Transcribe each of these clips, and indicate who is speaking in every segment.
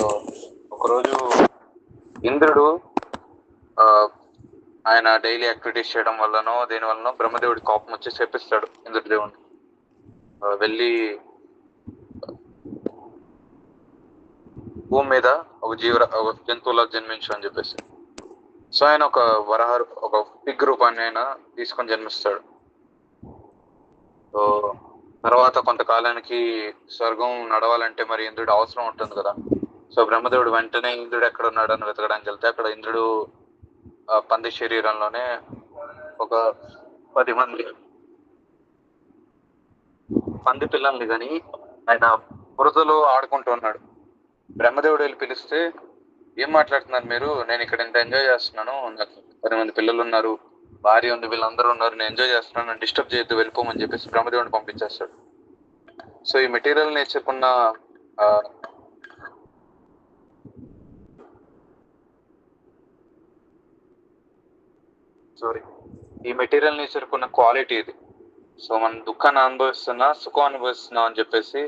Speaker 1: So ఒకరోజు ఇంద్రుడు ఆ, ఆయన డైలీ యాక్టివిటీస్ చేయడం వల్లనో దేని వల్లనో బ్రహ్మదేవుడి కోపం వచ్చి శపిస్తాడు ఇంద్రదేవుడిని. వెళ్ళి భూమి మీద ఒక జంతువులకు జన్మించు అని చెప్పేసి. సో ఆయన ఒక పిగ్ రూపాన్ని ఆయన తీసుకొని జన్మిస్తాడు. సో తర్వాత కొంతకాలానికి స్వర్గం నడవాలంటే మరి ఇంద్రుడు అవసరం ఉంటుంది కదా. సో బ్రహ్మదేవుడు వెంటనే ఇంద్రుడు ఎక్కడ ఉన్నాడు అని వెతకడానికి వెళ్తే అక్కడ ఇంద్రుడు పంది శరీరంలోనే ఒక 10 మంది పంది పిల్లల్ని కానీ ఆయన బురదలో ఆడుకుంటూ ఉన్నాడు. బ్రహ్మదేవుడు వెళ్ళి పిలిస్తే, ఏం మాట్లాడుతున్నారు మీరు? నేను ఇక్కడ ఎంత ఎంజాయ్ చేస్తున్నాను, నాకు 10 మంది పిల్లలు ఉన్నారు, భార్య ఉంది, వీళ్ళందరూ ఉన్నారు, నేను ఎంజాయ్ చేస్తున్నాను, నన్ను డిస్టర్బ్ చేయొద్దు, వెళ్ళిపోమని చెప్పేసి బ్రహ్మదేవుడిని పంపించేస్తాడు. సో ఈ మెటీరియల్ నేర్చుకున్న క్వాలిటీ ఇది. సో మనం దుఃఖాన్ని అనుభవిస్తున్నా, సుఖం అనుభవిస్తున్నాం అని చెప్పేసి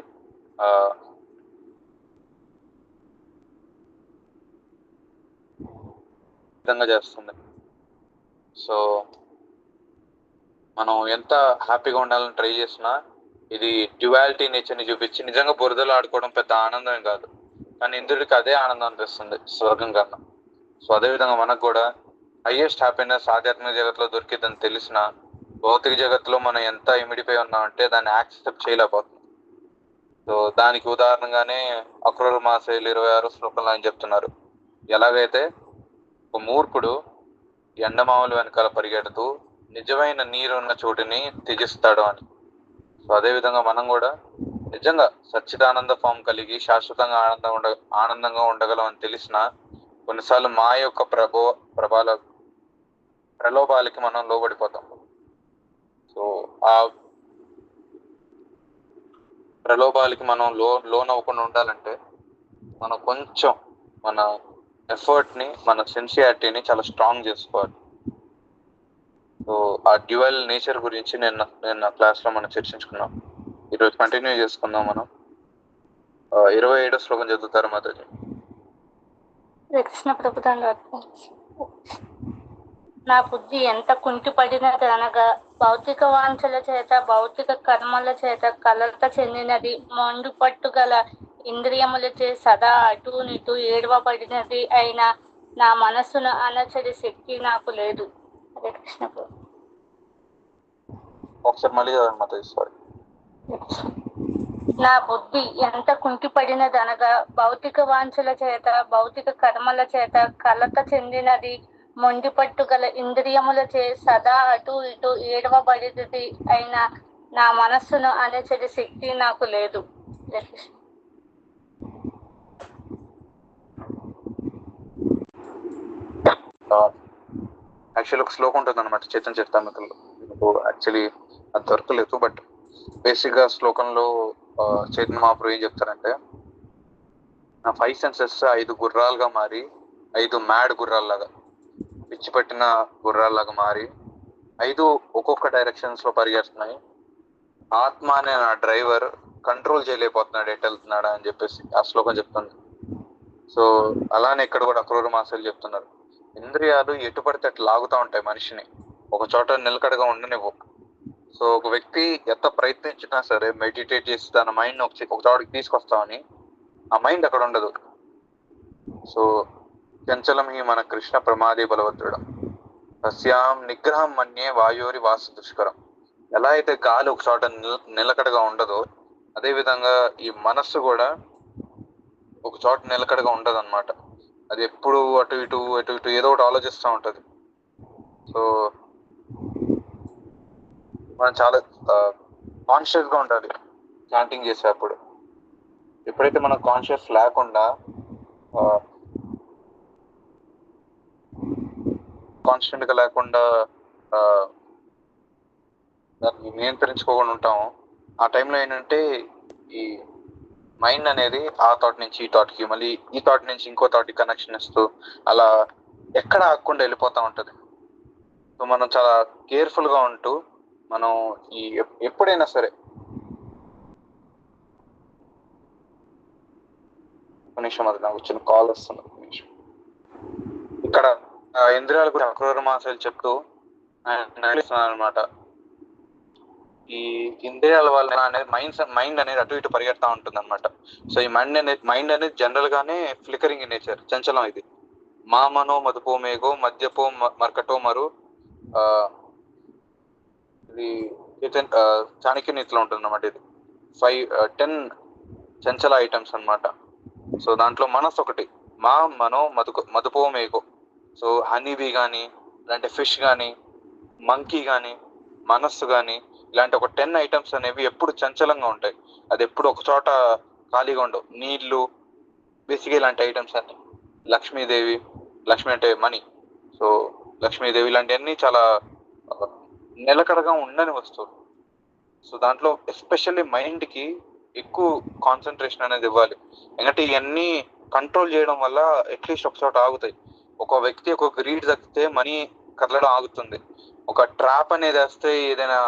Speaker 1: విధంగా చేస్తుంది. సో మనం ఎంత హ్యాపీగా ఉండాలని ట్రై చేసినా ఇది డ్యువాలిటీ నేచర్ని చూపించి, నిజంగా బురదలో ఆడుకోవడం పెద్ద ఆనందం కాదు, కానీ ఇంద్రుడికి అదే ఆనందం అనిపిస్తుంది స్వర్గం కన్నా. సో అదేవిధంగా మనకు కూడా హైయెస్ట్ హ్యాపీనెస్ ఆధ్యాత్మిక జగత్తులో దొరికిద్దని తెలిసిన భౌతిక జగత్తులో మనం ఎంత ఇమిడిపోయి ఉన్నామంటే దాన్ని యాక్సెప్ట్ చేయలేకపోతుంది. సో దానికి ఉదాహరణగానే అక్రూర మాసేలు 26 శ్లోకంలో ఆయన చెప్తున్నారు, ఎలాగైతే ఒక మూర్ఖుడు ఎండమావుల వెనకాల పరిగెడుతూ నిజమైన నీరున్న చోటుని త్యజిస్తాడు అని. సో అదేవిధంగా మనం కూడా నిజంగా సచ్చిదానంద ఫామ్ కలిగి శాశ్వతంగా ఆనందంగా ఉండగలం అని తెలిసిన కొన్నిసార్లు మా యొక్క ప్రలోభాలకి మనం లోబడిపోతాం. సో ఆ ప్రలోభాలకి మనం లోన్ అవ్వకుండా ఉండాలంటే మనం కొంచెం మన ఎఫర్ట్ని, మన సిన్సియారిటీని చాలా స్ట్రాంగ్ చేసుకోవాలి. సో ఆ డ్యువల్ నేచర్ గురించి నేను క్లాస్లో మనం చర్చించుకున్నాం. ఈరోజు కంటిన్యూ చేసుకుందాం. మనం 27వ శ్లోకం చదువుతారు మాతాజీ.
Speaker 2: కృష్ణ ప్రభుత్వంలో నా బుద్ధి ఎంత కుంటిపడినది అనగా భౌతిక వాంఛల చేత, భౌతిక కర్మల చేత కలత చెందినది, మొండు పట్టుగల ఇంద్రియములచే సదా అటు ఇటు ఏడవబడినది అయిన నా మనస్సును అణచడి శక్తి నాకు లేదు. హరే కృష్ణ.
Speaker 1: ఒకసారి మళ్ళీ సారీ.
Speaker 2: నా బుద్ధి ఎంత కుంటిపడినది అనగా భౌతిక వాంఛల చేత, భౌతిక కర్మల చేత కలత చెందినది, మొండి పట్టుగల ఇంద్రియములచే సదా అటు ఇటు ఏడవబడినది అయిన నా మనస్సును అణచడి శక్తి నాకు లేదు.
Speaker 1: యాక్చువల్లీ ఒక శ్లోకం ఉంటుంది అనమాట చైతన్య చరితామృతంలో. యాక్చువల్లీ అది దొరకలేదు, బట్ బేసిక్ గా శ్లోకంలో చైతన్య మహాప్రభు ఏం చెప్తారంటే, నా 5 సెన్సెస్ 5 గుర్రాలుగా మారి, 5 మ్యాడ్ గుర్రాల్లాగా, పిచ్చి పట్టిన గుర్రాల్లాగా మారి 5 ఒక్కొక్క డైరెక్షన్స్ లో పరిగెడుతున్నాయి. ఆత్మ అనే నా డ్రైవర్ కంట్రోల్ చేయలేకపోతున్నాడు ఎటు వెళ్తున్నాడా అని చెప్పేసి ఆ శ్లోకం చెప్తుంది. సో అలానే ఇక్కడ కూడా అక్రూర మాసాలు చెప్తున్నారు, ఇంద్రియాలు ఎటు పడితే అటు లాగుతూ ఉంటాయి మనిషిని, ఒక చోట నిలకడగా ఉండనివ్వు. సో ఒక వ్యక్తి ఎంత ప్రయత్నించినా సరే మెడిటేట్ చేసి తన మైండ్ ఒక చోటకి తీసుకొస్తామని ఆ మైండ్ అక్కడ ఉండదు. సో చంచలం ఈ మన కృష్ణ ప్రమాదే బలవద్రుడం సస్యాం నిగ్రహం మన్యే వాయోరి వాసు దుష్కరం. ఎలా అయితే గాలి ఒక చోట నిలకడగా ఉండదో, అదే విధంగా ఈ మనస్సు కూడా ఒక చోట నిలకడగా ఉండదు అనమాట. అది ఎప్పుడు అటు ఇటు ఏదో ఒకటి ఆలోచిస్తూ ఉంటది. సో మనం చాలా కాన్షియస్ గా ఉండాలి చాంటింగ్ చేసేటప్పుడు. ఎప్పుడైతే మనం కాన్షియస్ లేకుండా కాన్స్టెంట్ గా లేకుండా దాన్ని నియంత్రించుకోకుండా ఉంటాము, ఆ టైంలో ఏంటంటే ఈ మైండ్ అనేది ఆ థాట్ నుంచి ఈ థాట్కి, మళ్ళీ ఈ థాట్ నుంచి ఇంకో థాట్కి కనెక్షన్ ఇస్తూ అలా ఎక్కడ ఆగకుండా వెళ్ళిపోతూ ఉంటుంది. సో మనం చాలా కేర్ఫుల్గా ఉంటూ మనం ఎప్పుడైనా సరే ఒక నిమిషం, అది నాకు వచ్చిన కాల్ వస్తుంది, ఒక నిమిషం. ఇక్కడ ఇంద్రియాల గురించి అక్రూర మహాశయులు చెప్తూ అనమాట. ఈ ఇంద్రియాల వల్ల అనేది మైండ్ అనేది అటు ఇటు పరిగెడతా ఉంటుంది అనమాట. సో ఈ మైండ్ అనేది జనరల్ గానే ఫ్లికరింగ్ ఇన్ నేచర్, చంచలం. ఇది మామనో మదుపో మేఘో మద్యపో మర్కటో మరు, ఇది చాణక్య నీతిలో ఉంటుంది అనమాట. ఇది 10 చంచల ఐటమ్స్ అన్నమాట. సో దాంట్లో మనసు ఒకటి, మా మనో మదుపో మేఘో. సో హనీబీ కానీ, ఇలాంటి ఫిష్ కానీ, మంకీ కానీ, మనస్సు కానీ, ఇలాంటి ఒక 10 ఐటమ్స్ అనేవి ఎప్పుడు చంచలంగా ఉంటాయి. అది ఎప్పుడు ఒక చోట ఖాళీగా ఉండవు. నీళ్లు, బేసిక్గా ఇలాంటి ఐటమ్స్ అన్ని. లక్ష్మీదేవి, లక్ష్మి అంటే మనీ, సో లక్ష్మీదేవి ఇలాంటివన్నీ చాలా నిలకడగా ఉండని వస్తువులు. సో దాంట్లో ఎస్పెషల్లీ మైండ్కి ఎక్కువ కాన్సన్ట్రేషన్ అనేది ఇవ్వాలి. ఎందుకంటే ఇవన్నీ కంట్రోల్ చేయడం వల్ల అట్లీస్ట్ ఒక చోట ఆగుతాయి. ఒక వ్యక్తి ఒక గ్రీడ్ తగ్గితే మనీ కదలడం ఆగుతుంది. ఒక ట్రాప్ అనేది వేస్తే ఏదైనా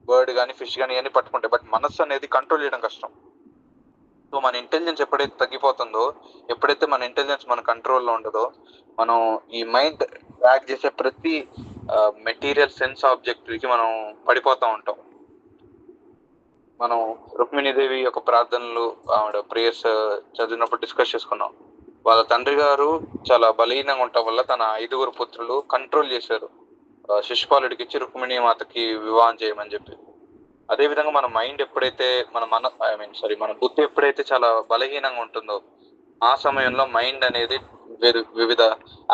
Speaker 1: బర్డ్ కానీ, ఫిష్ కానీ ఇవన్నీ పట్టుకుంటాయి. బట్ మనస్సు అనేది కంట్రోల్ చేయడం కష్టం. సో మన ఇంటెలిజెన్స్ ఎప్పుడైతే తగ్గిపోతుందో, ఎప్పుడైతే మన ఇంటెలిజెన్స్ మన కంట్రోల్లో ఉండదో, మనం ఈ మైండ్ ట్రాక్ చేసే ప్రతి మెటీరియల్ సెన్స్ ఆబ్జెక్ట్కి మనం పడిపోతూ ఉంటాం. మనం రుక్మిణీదేవి యొక్క ప్రార్థనలు, ఆవిడ ప్రేయర్స్ చదివినప్పుడు డిస్కస్ చేసుకున్నాం. వాళ్ళ తండ్రి గారు చాలా బలహీనంగా ఉండటం వల్ల తన 5 పుత్రులు కంట్రోల్ చేశారు, శిశుపాలుడికి ఇచ్చి రుక్మిణీ మాతకి వివాహం చేయమని చెప్పి. అదే విధంగా మన మైండ్ ఎప్పుడైతే మన బుద్ధి ఎప్పుడైతే చాలా బలహీనంగా ఉంటుందో, ఆ సమయంలో మైండ్ అనేది వివిధ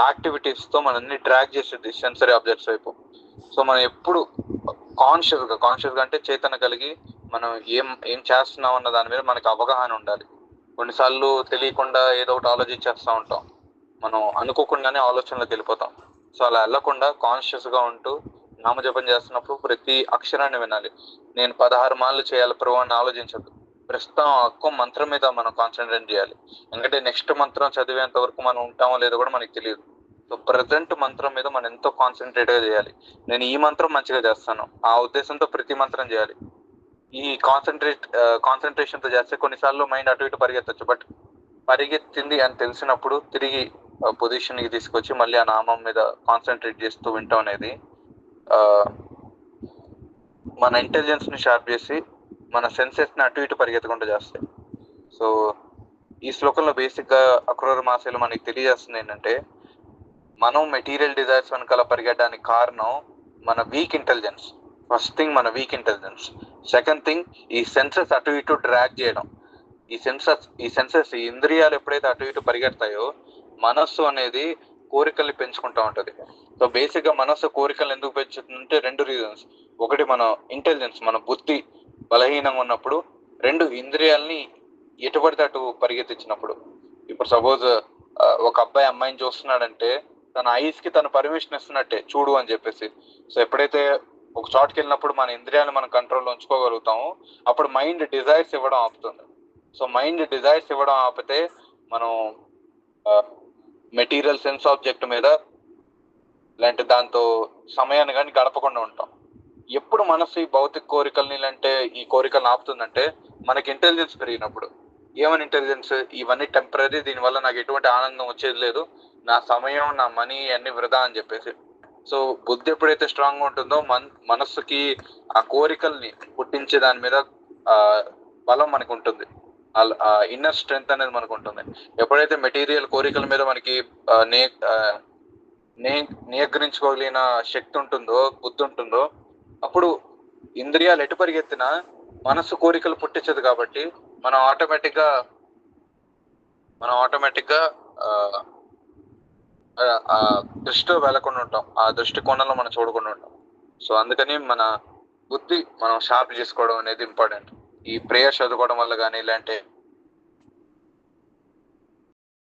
Speaker 1: యాక్టివిటీస్ తో మనల్ని ట్రాక్ చేసేది సెన్సరీ ఆబ్జెక్ట్స్ వైపు. సో మనం ఎప్పుడు కాన్షియస్ గా అంటే చేతన కలిగి మనం ఏం చేస్తున్నాం అన్న దాని మీద మనకి అవగాహన ఉండాలి. కొన్నిసార్లు తెలియకుండా ఏదో ఒకటి ఆలోచించేస్తూ ఉంటాం, మనం అనుకోకుండానే ఆలోచనలోకి వెళ్ళిపోతాం. సో అలా వెళ్ళకుండా కాన్షియస్ గా ఉంటూ నామజపం చేస్తున్నప్పుడు ప్రతి అక్షరాన్ని వినాలి. నేను 16 మార్లు చేయాలి ప్రభు అని ఆలోచించదు. ప్రస్తుతం ఒక్క మంత్రం మీద మనం కాన్సన్ట్రేట్ చేయాలి. ఎందుకంటే నెక్స్ట్ మంత్రం చదివేంత వరకు మనం ఉంటామో లేదో కూడా మనకి తెలియదు. సో ప్రజెంట్ మంత్రం మీద మనం ఎంతో కాన్సన్ట్రేట్ గా చేయాలి. నేను ఈ మంత్రం మంచిగా చేస్తాను, ఆ ఉద్దేశంతో ప్రతి మంత్రం చేయాలి. ఈ కాన్సన్ట్రేషన్ తో చేస్తే కొన్నిసార్లు మైండ్ అటు ఇటు పరిగెత్తచ్చు. బట్ పరిగెత్తింది అని తెలిసినప్పుడు తిరిగి పొజిషన్ కి తీసుకొచ్చి మళ్ళీ ఆ నామం మీద కాన్సన్ట్రేట్ చేస్తూ వింటాం అనేది మన ఇంటెలిజెన్స్ ని షార్ప్ చేసి మన సెన్సెస్ ని అటు ఇటు పరిగెత్తకుండా చేస్తాయి. సో ఈ శ్లోకంలో బేసిక్ గా అక్రూర మహాశయులు మనకి తెలియజేస్తుంది ఏంటంటే, మనం మెటీరియల్ డిజైర్స్ వెనకాల పరిగెట్టడానికి కారణం మన వీక్ ఇంటెలిజెన్స్. ఫస్ట్ థింగ్ మన వీక్ ఇంటెలిజెన్స్. సెకండ్ థింగ్ ఈ సెన్సెస్ అటు ఇటు డ్రాగ్ చేయడం. ఈ సెన్సెస్ ఈ ఇంద్రియాలు ఎప్పుడైతే అటు ఇటు పరిగెడతాయో, మనస్సు అనేది కోరికల్ని పెంచుకుంటా ఉంటది. సో బేసిక్ గా మనస్సు కోరికలు ఎందుకు పెంచుతుందంటే 2 రీజన్స్. ఒకటి మన ఇంటెలిజెన్స్, మన బుద్ధి బలహీనంగా ఉన్నప్పుడు. 2 ఇంద్రియాలని ఎటు పడితే అటు పరిగెత్తించినప్పుడు. ఇప్పుడు సపోజ్ ఒక అబ్బాయి అమ్మాయిని చూస్తున్నాడంటే తన ఐస్ కి తను పర్మిషన్ ఇస్తున్నట్టే, చూడు అని చెప్పేసి. సో ఎప్పుడైతే ఒక చోటుకి వెళ్ళినప్పుడు మన ఇంద్రియాలను మనం కంట్రోల్లో ఉంచుకోగలుగుతాము, అప్పుడు మైండ్ డిజైర్స్ ఇవ్వడం ఆపుతుంది. సో మైండ్ డిజైర్స్ ఇవ్వడం ఆపితే మనం మెటీరియల్ సెన్స్ ఆబ్జెక్ట్ మీద లేదంటే దాంతో సమయాన్ని కానీ గడపకుండా ఉంటాం. ఎప్పుడు మనసు ఈ భౌతిక కోరికల్ని లేదంటే ఈ కోరికలను ఆపుతుందంటే మనకి ఇంటెలిజెన్స్ పెరిగినప్పుడు. ఏమని ఇంటెలిజెన్స్? ఇవన్నీ టెంపరీ, దీనివల్ల నాకు ఎటువంటి ఆనందం వచ్చేది లేదు, నా సమయం, నా మనీ అన్ని వృధా అని చెప్పేసి. సో బుద్ధి ఎప్పుడైతే స్ట్రాంగ్ ఉంటుందో మనస్సుకి ఆ కోరికల్ని పుట్టించే దాని మీద బలం మనకు ఉంటుంది, ఇన్నర్ స్ట్రెంగ్త్ అనేది మనకు ఉంటుంది. ఎప్పుడైతే మెటీరియల్ కోరికల మీద మనకి నియంత్రించుకోగలిగిన శక్తి ఉంటుందో, బుద్ధి ఉంటుందో, అప్పుడు ఇంద్రియాలు ఎటు పరిగెత్తినా మనసు కోరికలు పుట్టించదు. కాబట్టి మనం ఆటోమేటిక్ గా దృష్టిలో వెళ్ళకుండా ఉంటాం, ఆ దృష్టి కోణంలో మనం చూడకుండా ఉంటాం. సో అందుకని మన బుద్ధి మనం షార్ప్ చేసుకోవడం అనేది ఇంపార్టెంట్. ఈ ప్రేయర్ చదువుకోవడం వల్ల కానీ, లేదంటే